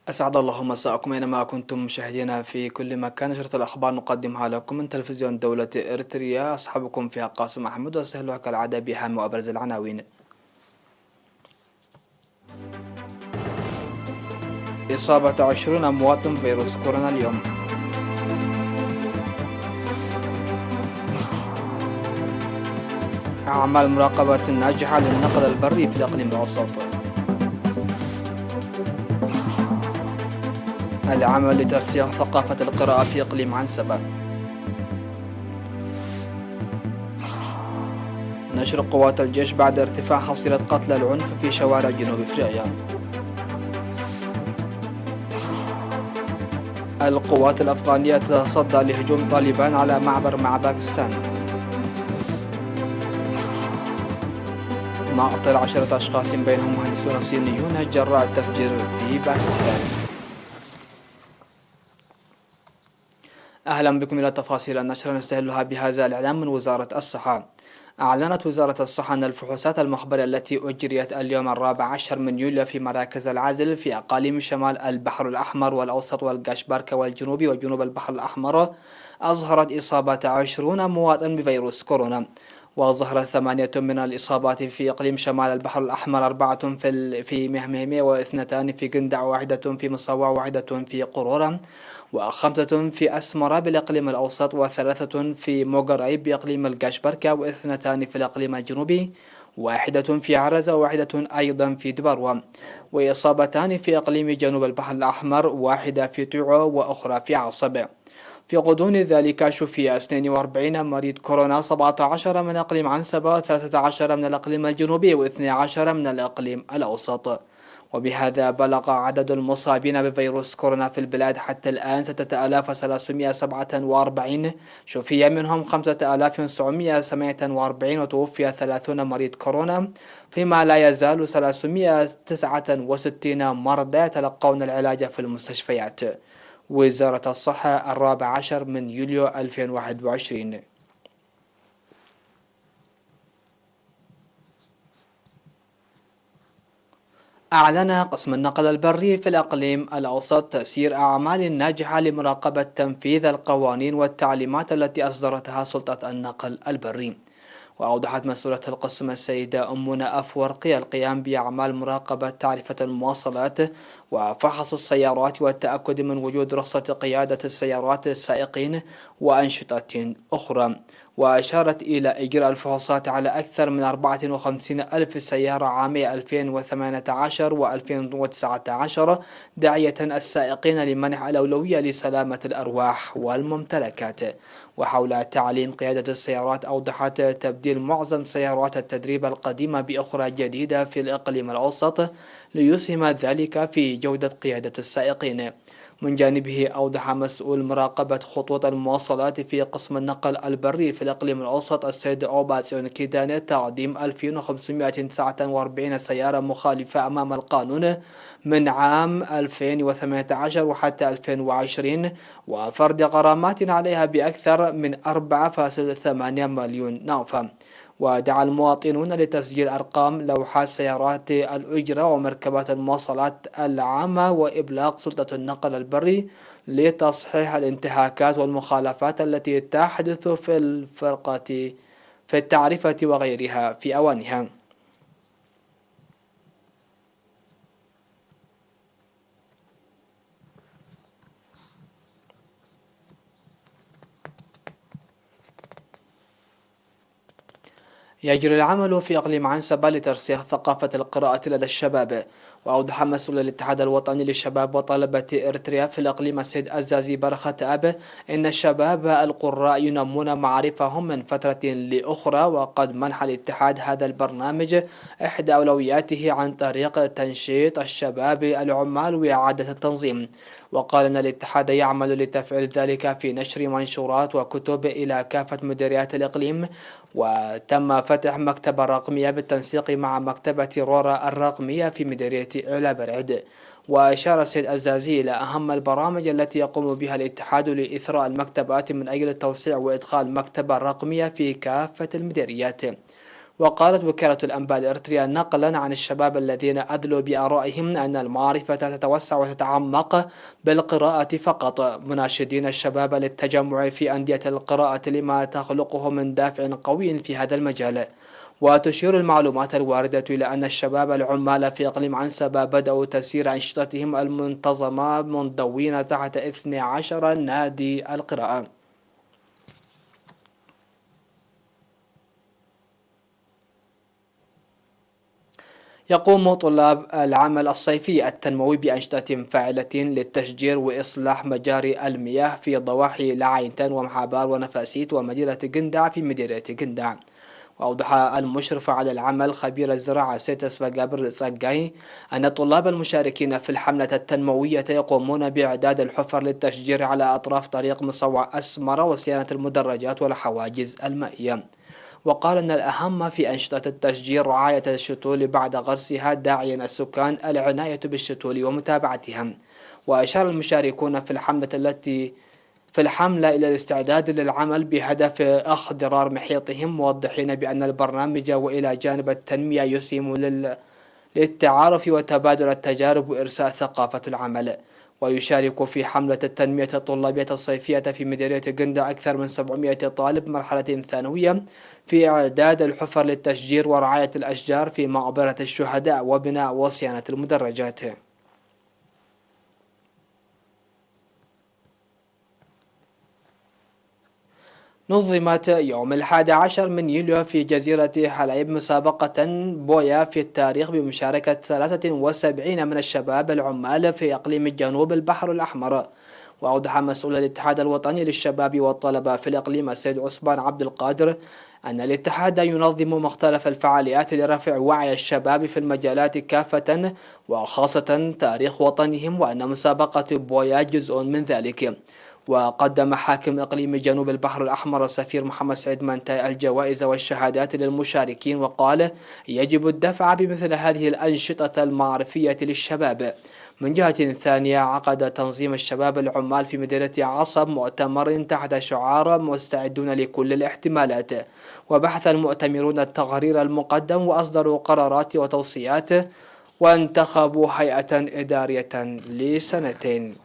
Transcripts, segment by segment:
أسعد الله مساءكم أينما كنتم مشاهدينا في كل مكان. نشرة الأخبار نقدمها لكم من تلفزيون دولة إريتريا. أصحابكم فيها قاسم أحمد، وأستهلها كالعادة بأهم وأبرز العناوين. إصابة 20 مواطن فيروس كورونا اليوم. أعمال مراقبة ناجحة للنقل البري في الإقليم الأوسط. العمل لترسيخ ثقافة القراءة في إقليم عنسبة. نشر قوات الجيش بعد ارتفاع حصيلة قتلى العنف في شوارع جنوب إفريقيا. القوات الأفغانية تتصدى لهجوم طالبان على معبر مع باكستان. مقتل 10 أشخاص بينهم مهندسون صينيون جراء التفجير في باكستان. أهلا بكم إلى تفاصيل النشرة، نستهلها بهذا الإعلان من وزارة الصحة. أعلنت وزارة الصحة أن الفحوصات المخبرية التي أجريت اليوم 14 من يوليو في مراكز العزل في أقاليم شمال البحر الأحمر والأوسط والقشبركة والجنوبي وجنوب البحر الأحمر أظهرت إصابة 20 مواطن بفيروس كورونا، وظهرت 8 من الإصابات في إقليم شمال البحر الأحمر، 4 في مهمهمية، و2 في قندع، و1 في مصوع، و1 في قرورة، و5 في أسمرة بالإقليم الأوسط، و3 في موغراي بإقليم القشبركة، و2 في الإقليم الجنوبي، 1 في عرزة، و1 أيضا في دبروة، وإصابتان في إقليم جنوب البحر الأحمر، 1 في طيعو وأخرى في عصب. في غضون ذلك شفي 42 مريض كورونا، 17 من إقليم عنسبة، و13 من الإقليم الجنوبي، و12 من الإقليم الأوسط. وبهذا بلغ عدد المصابين بفيروس كورونا في البلاد حتى الآن 6347، شفي منهم 5948، وتوفي 30 مريض كورونا، فيما لا يزال 369 مرضى يتلقون العلاج في المستشفيات. وزارة الصحة 14 من يوليو 2021. أعلن قسم النقل البري في الإقليم الأوسط تسيير أعمال ناجحة لمراقبة تنفيذ القوانين والتعليمات التي أصدرتها سلطة النقل البري. وأوضحت مسؤولة القسم السيدة أمنا أفورقي القيام بأعمال مراقبة تعرفة المواصلات وفحص السيارات والتأكد من وجود رخصة قيادة السيارات للسائقين وأنشطة أخرى. وأشارت إلى إجراء الفحوصات على أكثر من 54 ألف سيارة عامية 2018 و2019، داعية السائقين لمنح الأولوية لسلامة الأرواح والممتلكات. وحول تعليم قيادة السيارات، أوضحت تبديل معظم سيارات التدريب القديمة بأخرى جديدة في الإقليم الأوسط ليسهم ذلك في جودة قيادة السائقين. من جانبه أوضح مسؤول مراقبة خطوط المواصلات في قسم النقل البري في الإقليم الأوسط السيد أوباسيون كيدان تقديم 2549 سيارة مخالفة أمام القانون من عام 2018 وحتى 2020، وفرض غرامات عليها بأكثر من 4.8 مليون نوفا. ودعا المواطنون لتسجيل أرقام لوحات سيارات الأجرة ومركبات المواصلات العامة وإبلاغ سلطة النقل البري لتصحيح الانتهاكات والمخالفات التي تحدث في التعرفة وغيرها في أوانها. يجري العمل في إقليم عنسبة لترسيخ ثقافة القراءة لدى الشباب. وأوضح مسؤول الاتحاد الوطني للشباب وطلبة إريتريا في الإقليم السيد الزازي برخة أب إن الشباب القراء ينمون معارفهم من فترة لأخرى، وقد منح الاتحاد هذا البرنامج إحدى أولوياته عن طريق تنشيط الشباب العمال وإعادة التنظيم. وقال أن الاتحاد يعمل لتفعيل ذلك في نشر منشورات وكتب إلى كافة مديريات الإقليم، وتم فتح مكتبة رقمية بالتنسيق مع مكتبة رورا الرقمية في مديرية إعلى برعد. وأشار السيد الزازي إلى أهم البرامج التي يقوم بها الاتحاد لإثراء المكتبات من أجل توسيع وإدخال مكتبة رقمية في كافة المديريات. وقالت وكالة الأنباء الإريترية نقلا عن الشباب الذين أدلوا بآرائهم أن المعرفة تتوسع وتتعمق بالقراءة فقط، مناشدين الشباب للتجمع في أندية القراءة لما تخلقه من دافع قوي في هذا المجال. وتشير المعلومات الواردة إلى أن الشباب العمال في إقليم عنسبة بدأوا تسيير أنشطتهم المنتظمة منضوين تحت 12 نادي القراءة. يقوم طلاب العمل الصيفي التنموي بأنشطة فاعلة للتشجير وإصلاح مجاري المياه في ضواحي لعينتان ومحابار ونفاسيت ومدينة قندع في مدينة قندع. وأوضح المشرف على العمل خبير الزراعة سيتس فجابر ساجاي أن الطلاب المشاركين في الحملة التنموية يقومون بإعداد الحفر للتشجير على أطراف طريق مصوع أسمر وصيانة المدرجات والحواجز المائية. وقال أن الأهم في أنشطة التشجير رعاية الشتول بعد غرسها، داعيا السكان العناية بالشتول ومتابعتها. وأشار المشاركون في الحملة إلى الاستعداد للعمل بهدف اخضرار محيطهم، موضحين بأن البرنامج وإلى جانب التنمية يسهم للتعارف وتبادل التجارب وإرساء ثقافة العمل. ويشارك في حملة التنمية الطلابية الصيفية في مديرية قندع أكثر من 700 طالب مرحلة ثانوية في إعداد الحفر للتشجير ورعاية الأشجار في مقبرة الشهداء وبناء وصيانة المدرجات. نظمت يوم 11 من يوليو في جزيرة حلايب مسابقة بويا في التاريخ بمشاركة 73 من الشباب العمال في إقليم جنوب البحر الأحمر. وأوضح مسؤول الاتحاد الوطني للشباب والطلبة في الإقليم السيد عثمان عبد القادر أن الاتحاد ينظم مختلف الفعاليات لرفع وعي الشباب في المجالات كافة وخاصة تاريخ وطنهم، وأن مسابقة بويا جزء من ذلك. وقدم حاكم إقليم جنوب البحر الأحمر السفير محمد سعيد منتاي الجوائز والشهادات للمشاركين، وقال يجب الدفع بمثل هذه الأنشطة المعرفية للشباب. من جهة ثانية، عقد تنظيم الشباب العمال في مدينة عصب مؤتمر تحت شعار مستعدون لكل الاحتمالات، وبحث المؤتمرون التقرير المقدم وأصدروا قرارات وتوصيات، وانتخبوا هيئة إدارية لسنتين.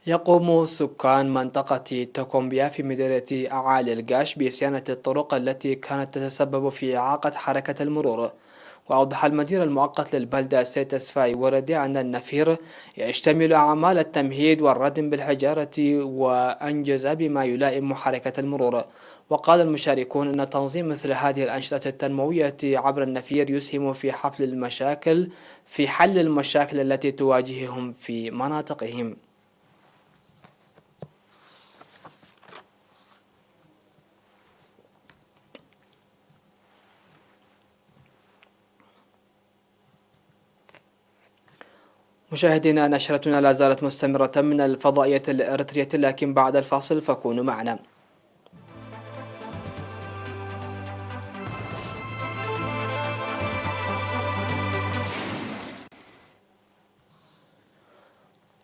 يقوم سكان منطقة توكومبيا في مدينة أعالي القاش بصيانة الطرق التي كانت تتسبب في إعاقة حركة المرور. وأوضح المدير المؤقت للبلدة سيتس فاي وردي أن النفير يشتمل أعمال التمهيد والردم بالحجارة وأنجز بما يلائم حركة المرور. وقال المشاركون أن تنظيم مثل هذه الأنشطة التنموية عبر النفير يسهم في حل المشاكل التي تواجههم في مناطقهم. مشاهدينا، نشرتنا لا زالت مستمرة من الفضائية الإريترية، لكن بعد الفاصل فكونوا معنا.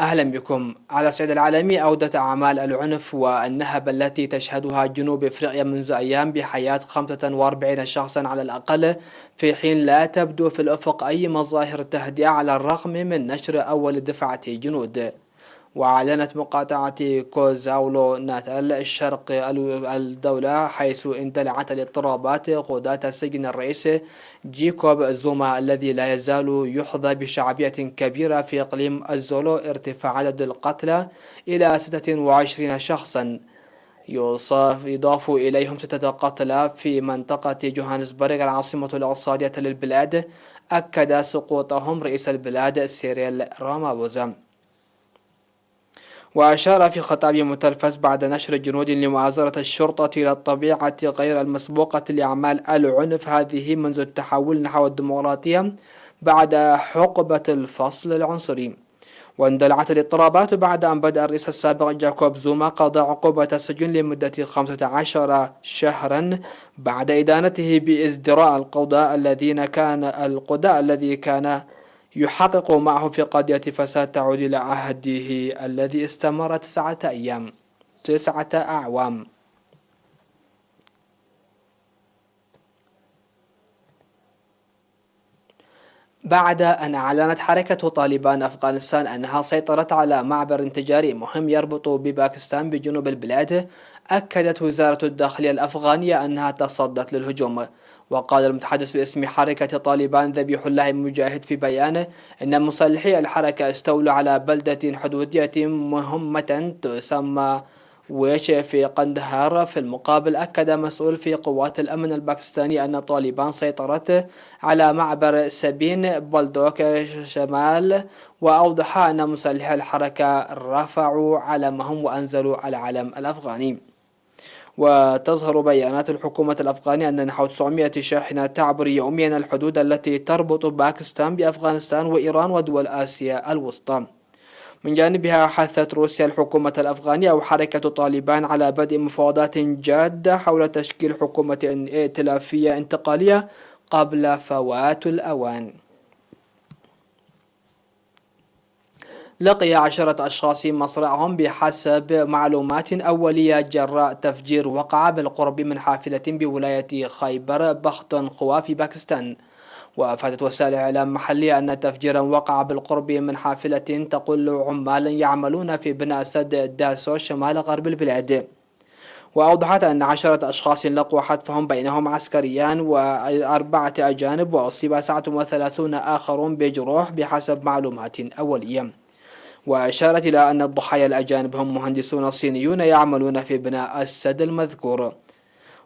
أهلا بكم. على الصعيد العالمي، أودت أعمال العنف والنهب التي تشهدها جنوب إفريقيا منذ أيام بحياة 45 شخصا على الأقل، في حين لا تبدو في الأفق أي مظاهر تهدئة على الرغم من نشر أول دفعة جنود. وأعلنت مقاطعة كوزاولو ناتال الشرق الدولة، حيث اندلعت الاضطرابات قضاة سجن الرئيس جيكوب زوما الذي لا يزال يحظى بشعبية كبيرة في إقليم الزولو، ارتفاع عدد القتلى إلى 26 شخصا، يضاف إليهم 6 قتلى في منطقة جوهانسبرغ العاصمة الاقتصادية للبلاد. أكد سقوطهم رئيس البلاد سيريل رامابوزا. وأشار في خطاب متلفز بعد نشر جنود لمؤازرة الشرطة إلى الطبيعة غير المسبوقة لأعمال العنف هذه منذ التحول نحو الديمقراطية بعد حقبة الفصل العنصري. واندلعت الاضطرابات بعد أن بدأ الرئيس السابق جاكوب زوما قضاء عقوبة السجن لمدة 15 شهرا بعد إدانته بازدراء القضاء الذي كان يحقق معه في قضية فساد تعود إلى عهده الذي استمر 9 أعوام. بعد أن أعلنت حركة طالبان أفغانستان أنها سيطرت على معبر تجاري مهم يربط بباكستان بجنوب البلاد، أكدت وزارة الداخلية الأفغانية أنها تصدت للهجوم. وقال المتحدث باسم حركة طالبان ذبيح الله مجاهد في بيانه أن مسلحي الحركة استولوا على بلدة حدودية مهمة تسمى ويش في قندهار. في المقابل أكد مسؤول في قوات الأمن الباكستاني أن طالبان سيطرت على معبر سبين بلدوك شمال، وأوضح أن مسلحي الحركة رفعوا علمهم وأنزلوا العلم الأفغاني. وتظهر بيانات الحكومة الأفغانية أن نحو 900 شاحنة تعبر يوميا الحدود التي تربط باكستان بأفغانستان وإيران ودول آسيا الوسطى. من جانبها حثت روسيا الحكومة الأفغانية وحركة طالبان على بدء مفاوضات جادة حول تشكيل حكومة ائتلافية انتقالية قبل فوات الأوان. لقي 10 أشخاص مصرعهم بحسب معلومات أولية جراء تفجير وقع بالقرب من حافلة بولاية خيبر بختونخوا في باكستان. وأفادت وسائل إعلام محلية أن تفجيرا وقع بالقرب من حافلة تقل عمالا يعملون في بناء سد داسو شمال غرب البلاد. وأوضحت أن 10 أشخاص لقوا حتفهم بينهم عسكريان و4 أجانب، وأصيب 39 آخرون بجروح بحسب معلومات أولية. وأشارت إلى أن الضحايا الأجانب هم مهندسون صينيون يعملون في بناء السد المذكور.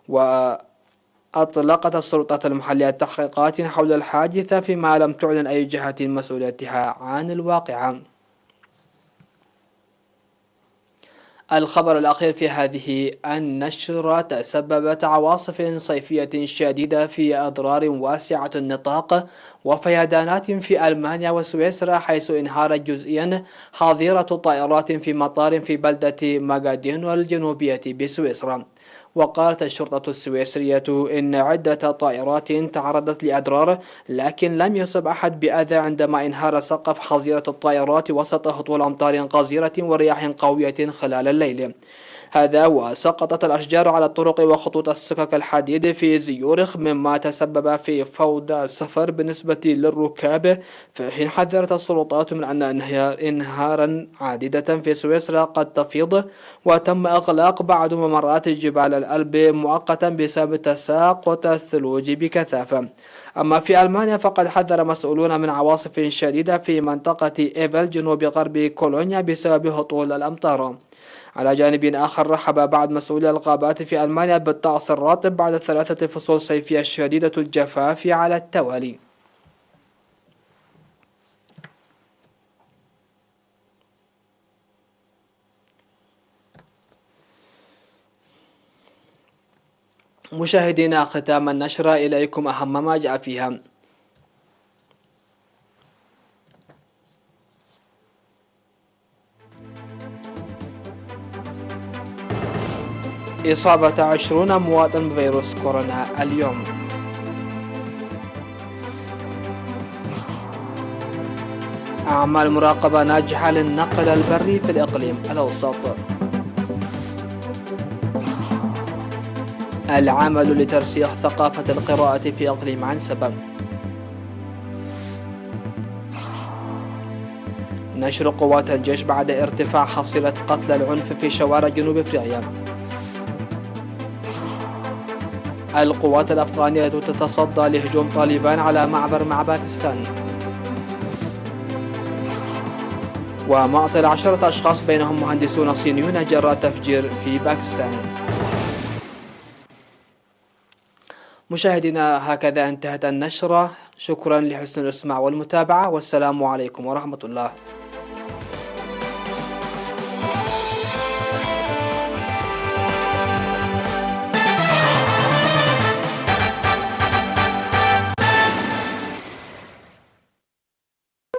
وأطلقت السلطات المحلية تحقيقات حول الحادثة فيما لم تعلن أي جهة مسؤوليتها عن الواقعة. الخبر الأخير في هذه النشرة: تسببت عواصف صيفية شديدة في أضرار واسعة النطاق وفيضانات في ألمانيا وسويسرا، حيث انهارت جزئيا حظيرة طائرات في مطار في بلدة ماغادين الجنوبية بسويسرا. وقالت الشرطة السويسرية إن عدة طائرات تعرضت لأضرار، لكن لم يصب أحد بأذى عندما انهار سقف حظيرة الطائرات وسط هطول أمطار غزيرة ورياح قوية خلال الليل. هذا وسقطت الأشجار على الطرق وخطوط السكك الحديد في زيورخ، مما تسبب في فوضى السفر بالنسبة للركاب، في حين حذرت السلطات من أن انهارا عديدة في سويسرا قد تفيض، وتم إغلاق بعض ممرات جبال الألب مؤقتا بسبب تساقط الثلوج بكثافة. أما في ألمانيا فقد حذر مسؤولون من عواصف شديدة في منطقة إيفل جنوب غرب كولونيا بسبب هطول الأمطار. على جانب آخر، رحب بعض مسؤولي الغابات في ألمانيا بالطقس الرطب بعد 3 فصول صيفية شديدة الجفاف على التوالي. مشاهدينا، ختام النشرة إليكم أهم ما جاء فيها. إصابة 20 مواطن بفيروس كورونا اليوم. أعمال مراقبة ناجحة للنقل البري في الإقليم الأوسط. العمل لترسيخ ثقافة القراءة في إقليم عنسبة. نشر قوات الجيش بعد ارتفاع حصيلة قتل العنف في شوارع جنوب أفريقيا. القوات الأفغانية تتصدى لهجوم طالبان على معبر مع باكستان. ومقتل 10 أشخاص بينهم مهندسون صينيون جراء تفجير في باكستان. مشاهدينا، هكذا انتهت النشرة. شكرا لحسن الإسماع والمتابعة، والسلام عليكم ورحمة الله.